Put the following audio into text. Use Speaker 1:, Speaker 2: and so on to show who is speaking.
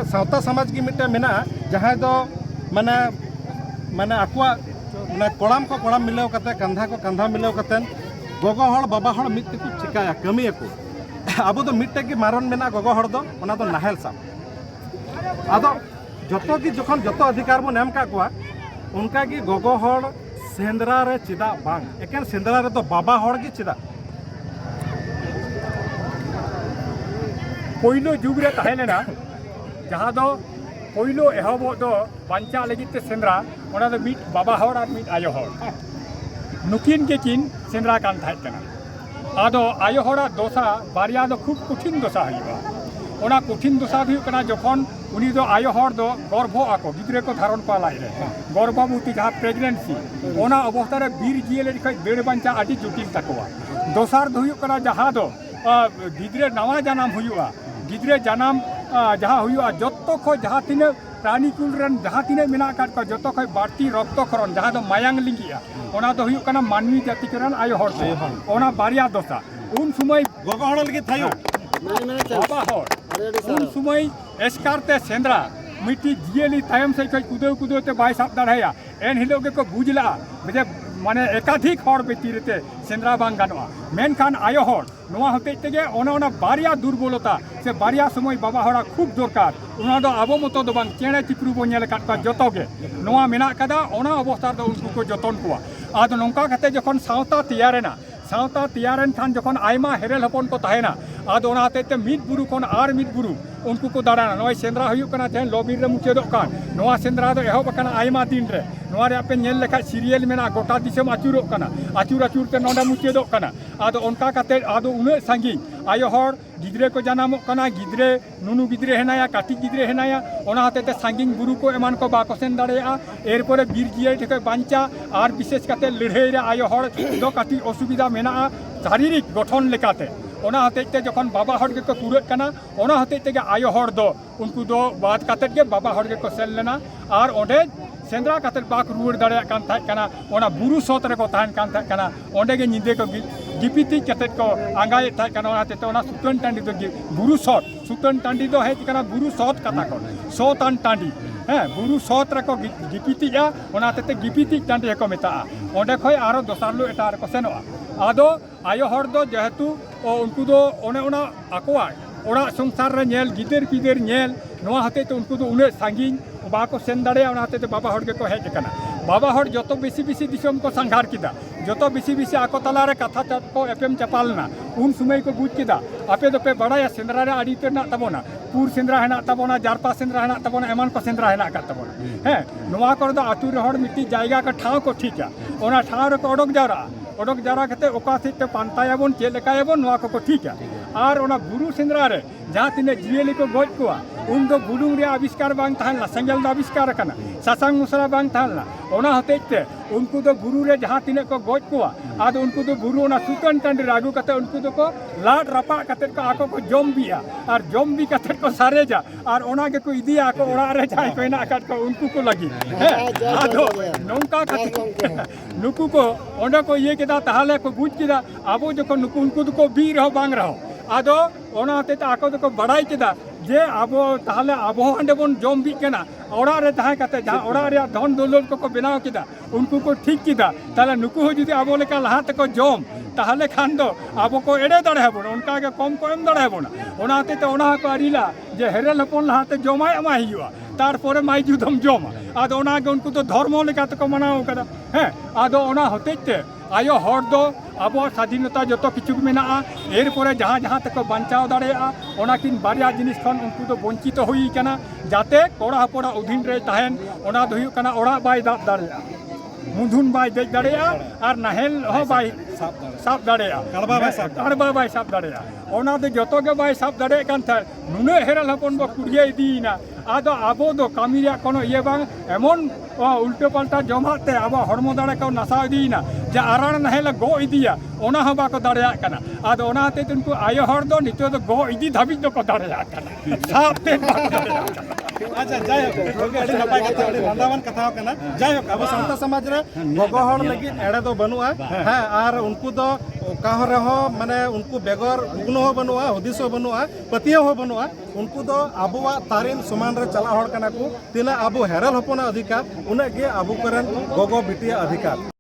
Speaker 1: सावता समाज की मिट्टे मेना जहाँ दो माने माने आकुआ माने कोड़ाम को कोड़ाम मिलाव करते कंधा को कंधा मिलाव करते गोगो हड़ बाबा हड़ मिट्टे को चिकाया कमी को अब तो मिट्टे की मारन मेना गोगो हड़ दो ओना दो नाहेल साब आदो जतो की जखन जतो अधिकार बो नेम का कुआ उनका की गोगो हड़ सेंद्रा रे चिदा बांग एकेन सेंद्रा रे तो बाबा हड़ की चिदा
Speaker 2: पहिलो जुग रे तहेलेना जहाँ दो पहिलो एहबो दो बांचा लगिते सेंद्रा ओना दो मिट बाबा हड़ और मिट आयो हड़ नुकिन के किन सेंद्रा कान थाय कना आदो आयो हड़ा दोसा बारिया दो खूब कठिन दोसा हइबा ओना कठिन दोसा हुई कना जखन उनी दो आयो हड़ दो गर्भो आको गिद्रे को धारण को लाई रे गर्भवती जहाँ प्रेगनेंसी ओना अवस्था रे बीर जिएले खै बेड़ बांचा आदि जुटिल तकवा दोसार दो हुई कना जहाँ दो गिद्रे नवा जनाम हुआ गिद्रे जनाम जहाँ हुआ जत्तो खो जहाँ तीने प्राणीकुल रन जहाँ तीने मेना काट को जत्तो खो बाड़ती रक्तकरण जहाँ दो मायांग लिंगिया ओना दो हुई कना मानवी जाति करन आयो हड़ से ओना बारिया दोसा उन समय
Speaker 1: गोगो हड़ लगी थायो
Speaker 2: बाबा हड़ उन समय एस्कारते सेंद्रा मिट्टी जिएली तायम से कई कुदो कुदोते बाय साप दाढ़ाया एन हिलो के को बुझला बजे माने एकाधिक हड़ बेतीरते सेंद्रा बांग गानोआ मेनखान आयो हड़ नोआ होते तेगे ओना ओना बारिया दुर्बलता से बारिया समय बाबा हड़ा खूब दरकार ओना दो आबो मतो दो बांग चेणे चिपरू बो नेल काट का जतोगे नोआ मेना कदा ओना अवस्था दो उनको को जतन कोआ आदो नोंका कते जखन सावता तैयारेना सावता तैयारन खान जखन आयमा हेरेल हपन को तहेना आदो ओना हते मिट बुरु कोन आर मिट बुरु उनको को दाड़ाना नोय सेंद्रा हुयु कना तेन लॉबीर रे मुचेदो कान नोआ सेंद्रा दो एहब कना आयमा दिन रे नोआ रे आपे नेल लेखा सीरियल मेना गोटा दिसम आचुरो कना आचुर आचुर ते नोंडा मुचेदो कना आदो उनका कते आदो उने सांगी आयो हड़ गिद्रे को जनामो कना गिद्रे नुनु गिद्रे हेनाया काटी गिद्रे हेनाया ओना हते ते सांगिंग बुरु को एमान को बाको सेन दाड़ेया एरपरे बीर जिए ठेके बांचा आर विशेष कते लड़ाई रे आयो हड़ दो काटी असुविधा मेना शारीरिक गठन लेकाते ओना हतेते जखन बाबा हड़ के को पुरत कना ओना हतेते के आयो हड़ दो उनको दो बात काते के बाबा हड़ के को सेल लेना आर ओंडे सेंद्रा काते बाक रुवर दाड़े कान थाय कना ओना बुरु सोत रे को तान कान थाय कना ओंडे के निंदे को गिपिति काते को आंगाय थाय कना ओना हतेते ओना सुतन टांडी दो बुरु सोत सुतन टांडी दो हेज कना बुरु सोत कता को सोतान टांडी बुरु सोत रे को गिपिति या ओना हतेते गिपिति टांडी को मेता ओंडे खय आरो दोसारलो एटा रे को सेनोआ आदो आयो हड़ दो जेहेतु उनको दो ओने ओना आकोआ ओड़ा संसार रे नेल गिदर पिदर नेल नोआ हते तो उनको दो उने सांगिन बाको सेन दाड़े ओना हते तो बाबा हड़ के को हेज कना बाबा हड़ जतो बेसी बेसी दिसम को संघार किदा जतो बेसी बेसी आको तला रे कथा को एफएम चपालना उन समय को बुझ किदा आपे दो पे बड़ाया सेंद्रा रे आड़ी ते ना तबोना पूर सेंद्रा हेना तबोना जारपा सेंद्रा हेना तबोना एमान को सेंद्रा हेना का तबोना नोआ कर दो आतु रे हड़ मिट्टी जायगा का ठाव को ठीका ओना ठाव रे को ओडक जारा ओडक जारा कते ओका सिते पांतायाबन चेल लेकायाबन नोआ को ठीका आर ओना बुरु सेंद्रा रे जहाँ तीने जिएली को गोज कोआ उन दो बुलुंग रे आविष्कार बांग थानला सेंगल दा आविष्कार कना सासांग मसला बांग थानला ओना हतेते उनको दो बुरु रे जहाँ तीने को गोज कोआ आद उनको दो बुरु ओना सुतन टांडी रागु कते उनको दो को लाड रपा कते को आको को जम बिया और जम बी कते को सारेजा और ओना के को इदिया को ओड़ा रे जाय को ना काट को उनको को लगी आदो नोंका कते नुकु को ओंडे को ये केदा ताहले को बुझ केदा आबो जको नुकु उनको दो को बी रहो बांग रहो आदो ओना हतेते आको दो को बड़ाई केदा जे आबो ताहले आबो अंडे बन जम बी केना ओड़ा रे ताहे कते जहाँ ओड़ा रे धन दौलत को बनाव केदा उनको को ठीक केदा ताहले नुकु हो जुदी आबो लेका लहा तको जम ताहले खान दो आबो को एड़े दाड़े हबो उनका के कम को एम दाड़े हबो ओना हतेते ओना को अरिला जे हेरेल हपन लहाते जमाय एमा हियुआ तारपरे माई जुदम जमा आदो ओना के उनको तो धर्म लेका तको मनाव कदा आदो ओना हतेते आयो हड़ दो आबो स्वाधीनता जतो किछु मेना एरपरे जहाँ जहाँ तक बांचाव दाड़ेया ओना किन बारिया जिनिस खन उनको तो वंचित हुई कना जाते कोड़ा हपड़ा अधीन रे ताहेन ओना दो हुयु कना ओड़ा बाय दाब दाड़ेया मुधुन बाय देज दाड़ेया आर नाहेल हो बाय साब दाड़ेया कड़बा बाय साब दाड़ेया ओना दो जतो के बाय साब दाड़े कान था नुने हेरल हपन बो कुड़िये इदीना आदो आबो दो कामी रे कोनो ये बांग एमन उल्टे पल्टा जमाते अब हड़मो दाड़े को नसा इदीना जे आराण नाहेल गो इदिया ओना हो बाको दाड़ेया कना आदो ओना हते उनको आयो हर दो नितो दो गो इदी धाबी दो को दाड़ेया कना साबते बाको दाड़ेया कना
Speaker 1: अच्छा जायहोक अड़ी नपाय कथा अड़ी लांदावान कथा कना जायहोक अब सावता समाज रे गोगो हड़ लगी एड़े दो बनुआ हां आर उनको दो काह रहो माने उनको बेगर उगनो हो बनुआ हदिस हो बनुआ पतियो हो बनुआ उनको दो आबुआ तारिन समान रे चला हड़ कना को तिना आबु हेरल हपना अधिकार उना गे आबु करन गोगो बिटिया अधिकार।